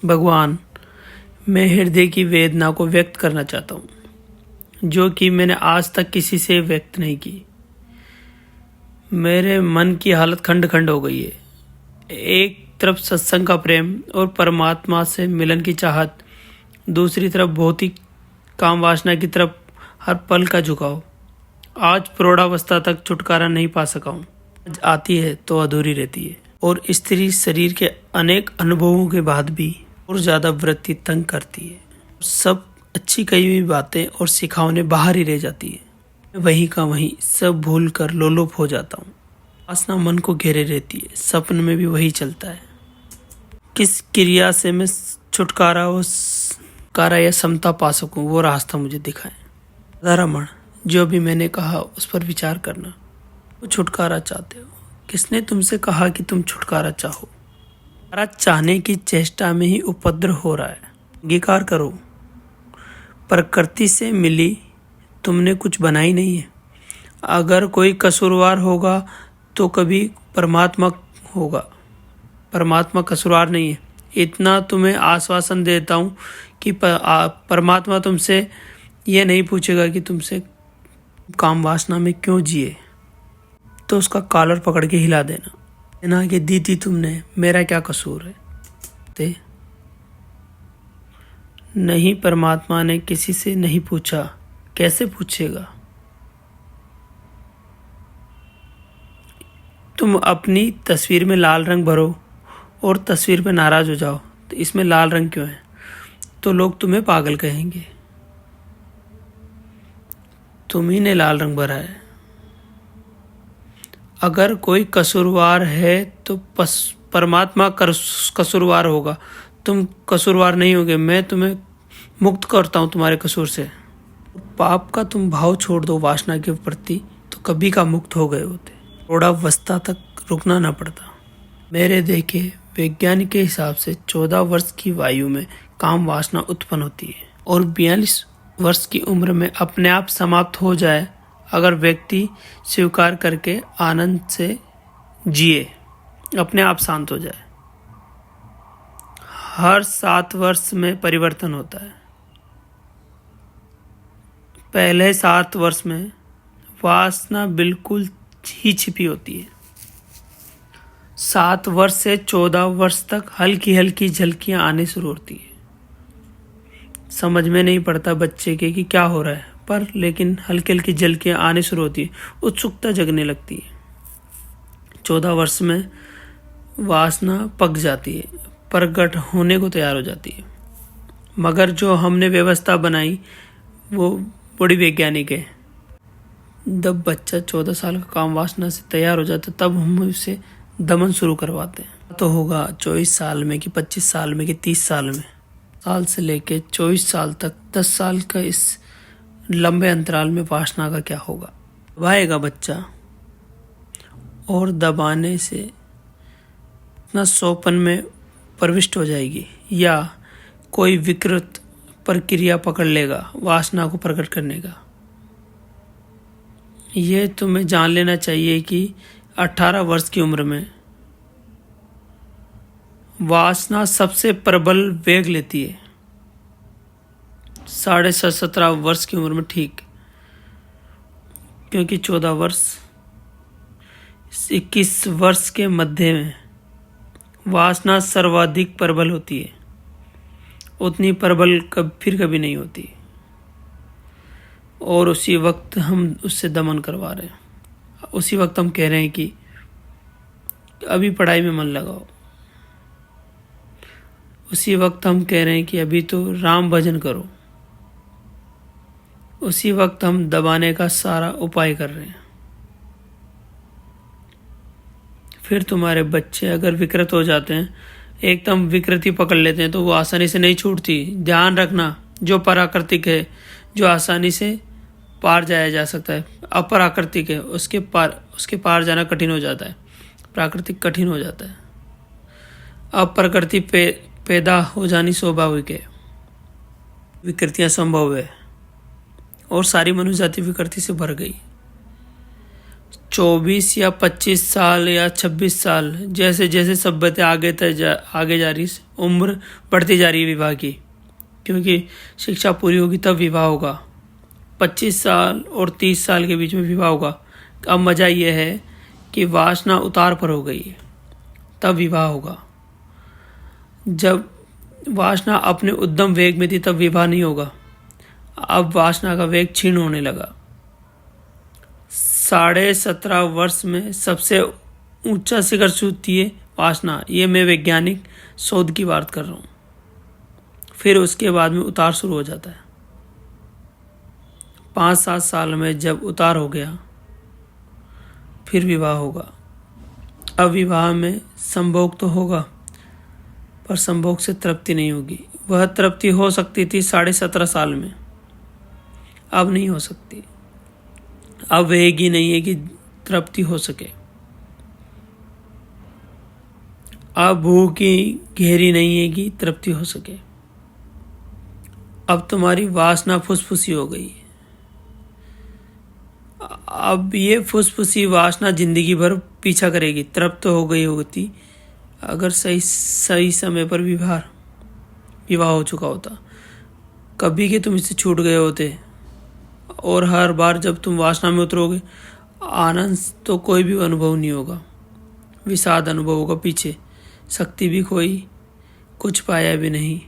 भगवान, मैं हृदय की वेदना को व्यक्त करना चाहता हूँ, जो कि मैंने आज तक किसी से व्यक्त नहीं की। मेरे मन की हालत खंड खंड हो गई है। एक तरफ सत्संग का प्रेम और परमात्मा से मिलन की चाहत, दूसरी तरफ भौतिक काम वासना की तरफ हर पल का झुकाव। आज प्रौढ़ावस्था तक छुटकारा नहीं पा सका हूँ। आज आती है तो अधूरी रहती है, और स्त्री शरीर के अनेक अनुभवों के बाद भी और ज़्यादा वृत्ति तंग करती है। सब अच्छी कही हुई बातें और सिखावनें बाहर ही रह जाती है। वहीं का वहीं सब भूल कर लोलुप हो जाता हूँ। वासना मन को घेरे रहती है, सपन में भी वही चलता है। किस क्रिया से मैं छुटकारा या समता पा सकूं, वो रास्ता मुझे दिखाएं। रमण, जो भी मैंने कहा उस पर विचार करना। वो छुटकारा चाहते हो। किसने तुमसे कहा कि तुम छुटकारा चाहो? छुटकारा चाहने की चेष्टा में ही उपद्रव हो रहा है। अंगीकार करो, प्रकृति से मिली तुमने कुछ बनाई नहीं है। अगर कोई कसूरवार होगा तो कभी परमात्मा होगा। परमात्मा कसूरवार नहीं है। इतना तुम्हें आश्वासन देता हूँ कि परमात्मा तुमसे ये नहीं पूछेगा कि तुमसे काम वासना में क्यों जिए, तो उसका कॉलर पकड़ के हिला देना कि दीदी तुमने, मेरा क्या कसूर है। नहीं, परमात्मा ने किसी से नहीं पूछा, कैसे पूछेगा? तुम अपनी तस्वीर में लाल रंग भरो और तस्वीर पे नाराज हो जाओ, तो इसमें लाल रंग क्यों है? तो लोग तुम्हें पागल कहेंगे। तुम ही ने लाल रंग भरा है। अगर कोई कसूरवार है तो परमात्मा कसूरवार होगा, तुम कसूरवार नहीं होगे। मैं तुम्हें मुक्त करता हूँ तुम्हारे कसूर से। पाप का तुम भाव छोड़ दो वासना के प्रति, तो कभी का मुक्त हो गए होते। प्रौढ़ावस्था तक रुकना न पड़ता। मेरे देखे वैज्ञानिक के हिसाब से 14 वर्ष की आयु में काम वासना उत्पन्न होती है और 42 वर्ष की उम्र में अपने आप समाप्त हो जाए, अगर व्यक्ति स्वीकार करके आनंद से जिए, अपने आप शांत हो जाए। हर 7 वर्ष में परिवर्तन होता है। पहले 7 वर्ष में वासना बिल्कुल ही छिपी होती है। 7 वर्ष से 14 वर्ष तक हल्की हल्की झलकियां आने शुरू होती है। समझ में नहीं पड़ता बच्चे के कि क्या हो रहा है, पर लेकिन हल्की हल्की झलकियां आने शुरू होती है, उत्सुकता जगने लगती है। 14 वर्ष में वासना पक जाती है, प्रकट होने को तैयार हो जाती है। मगर जो हमने व्यवस्था बनाई वो बड़ी वैज्ञानिक है। जब बच्चा 14 साल का काम वासना से तैयार हो जाता, तब हम उसे दमन शुरू करवाते हैं। तो होगा 24 साल में कि 25 साल में कि 30 साल में। साल से लेके 24 साल तक 10 साल का इस लंबे अंतराल में वासना का क्या होगा? दबाएगा बच्चा, और दबाने से इतना सोपन में प्रविष्ट हो जाएगी, या कोई विकृत प्रक्रिया पकड़ लेगा वासना को प्रकट करने का। ये तुम्हें जान लेना चाहिए कि 18 वर्ष की उम्र में वासना सबसे प्रबल वेग लेती है। 17.5 वर्ष की उम्र में ठीक, क्योंकि 14 वर्ष 21 वर्ष के मध्य में वासना सर्वाधिक प्रबल होती है। उतनी प्रबल फिर कभी नहीं होती, और उसी वक्त हम उससे दमन करवा रहे हैं। उसी वक्त हम कह रहे हैं कि अभी पढ़ाई में मन लगाओ। उसी वक्त हम कह रहे हैं कि अभी तो राम भजन करो। उसी वक्त हम दबाने का सारा उपाय कर रहे हैं। फिर तुम्हारे बच्चे अगर विकृत हो जाते हैं, एकदम विकृति पकड़ लेते हैं, तो वो आसानी से नहीं छूटती। ध्यान रखना, जो प्राकृतिक है, जो आसानी से पार जाया जा सकता है, अप्राकृतिक है उसके पार जाना कठिन हो जाता है। प्राकृतिक कठिन हो जाता है। अप्रकृति पैदा हो जानी स्वाभाविक है। विकृतियां संभव है, और सारी मनुष्य जाति विकृति से भर गई। 24 या 25 साल या 26 साल, जैसे जैसे सभ्यता आगे जा रही, उम्र बढ़ती जा रही है विवाह की, क्योंकि शिक्षा पूरी होगी तब विवाह होगा। 25 साल और 30 साल के बीच में विवाह होगा। अब मज़ा यह है कि वासना उतार पर हो गई है, तब विवाह होगा। जब वासना अपने उद्दम वेग में थी तब विवाह नहीं होगा। अब वासना का वेग क्षीण होने लगा। 17.5 वर्ष में सबसे ऊंचा शिखर छूती है वासना। ये मैं वैज्ञानिक शोध की बात कर रहा हूँ। फिर उसके बाद में उतार शुरू हो जाता है। 5-7 साल में जब उतार हो गया फिर विवाह होगा। अब विवाह में संभोग तो होगा, पर संभोग से तृप्ति नहीं होगी। वह तृप्ति हो सकती थी 17.5 साल में, अब नहीं हो सकती। अब वेग ही नहीं है कि तृप्ति हो सके। अब भूख ही गहरी नहीं है कि तृप्ति हो सके। अब तुम्हारी वासना फुसफुसी हो गई है। अब ये फुसफुसी वासना जिंदगी भर पीछा करेगी। तृप्त हो गई होती अगर सही समय पर विवाह हो चुका होता। कभी के तुम इससे छूट गए होते, और हर बार जब तुम वासना में उतरोगे आनंद तो कोई भी अनुभव नहीं होगा, विषाद अनुभव होगा। पीछे शक्ति भी खोई, कुछ पाया भी नहीं।